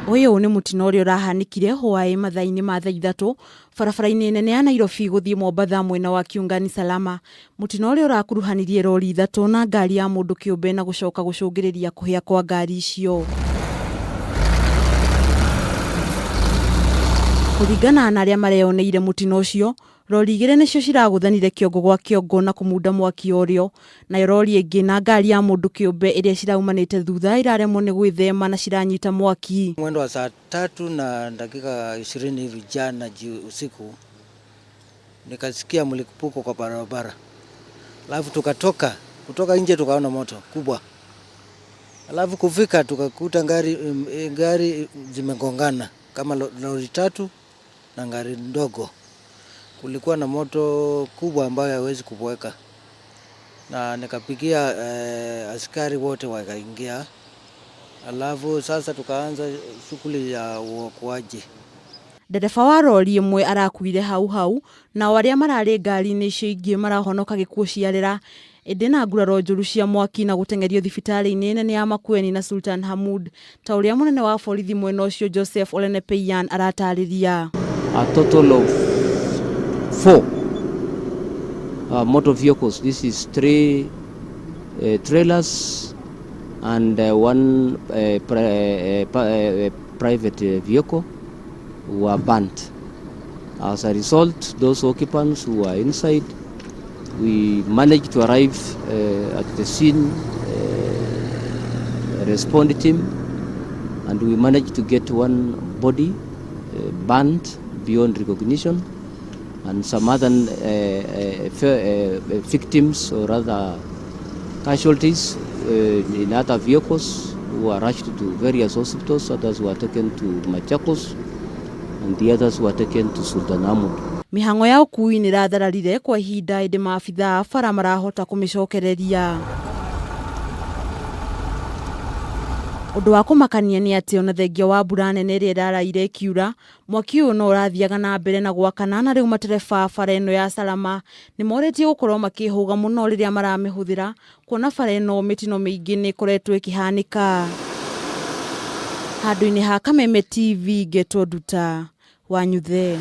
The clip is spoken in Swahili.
Uyu ni mutino uria uhanikire hwaĩ mathaa-inĩ ma thaa ithatu barabara-ini nene ya Nairobi guthii Mombatha mwena wa Kiungwani salama. Mutino uria urakuruhanirie rori ithatu na ngari ya mundu kiumbe na gucoka gucungiriria kuhia kwa ngari icio. Kuringana na aria mareoneire mutino ucio, rori igĩrĩ nicio ciraguthanire kiongo gwa kiongo na kumunda mwaki urio, na rori ĩngĩ na ngari ya mundu kiumbe iria ciraumanĩte thutha iraremwo ni gwĩthema na ciranyita mwaki. Mwendo wa saa 3 na dakika 20 hivi jana usiku nikasikia mlipuko kwa barabara. Alafu kutoka nje tukaona moto kubwa. Alafu kufika tukakuta ngari zimegongana kama lori 3 na ngari ndogo. Kulikuwa na moto kubwa ambayo hawezi kupoeka. Na nikapigia askari wote wakaingia. Alafu sasa tukaanza shughuli ya uokoaji. Ndereba wa rori umwe arakuire hau na aria mararĩ ngari-inĩ icio ingĩ marahonoka gĩkuũ ciarĩra. Ĩndĩ na nguraro njũru cia mwaki na gũteng'erio thibitari-ini nene ya Makueni na Sultan Hamud, ta ũrĩa mũnene wa borithi mwena ũcio Joseph Olenepeian aratarĩria. A total of 4 motor vehicles. This is 3 trailers and 1 private vehicle were burnt. As a result, those occupants who were inside, we managed to arrive at the scene, respond team, and we managed to get one body burnt beyond recognition, and some other victims or rather casualties in other vehicles who were rushed to various hospitals. Others were taken to Machakos and the others were taken to Sultan Hamud. Mihango ya ukui ni rathararire kwa ihinda ĩndĩ maabitha bara marahota kũmĩcokereria. Ũndũ wa kũmakania nĩ atĩ ona thengia wa mbura nene ĩrĩa ĩraraire ĩkiura, mwaki ũyũ no ũrathiaga na mbere na gwakana, na rĩu matereba bara ĩno ya salama nĩ morĩtie gũkorwo makĩhũga mũno rĩrĩa maramĩhũthĩra, kuona bara ĩno mĩtino mĩingĩ nĩ ĩkoretwo ĩkĩhanĩka. Handũ-inĩ ha Kameme TV, Ngetwo Nduta, Wanyuthe.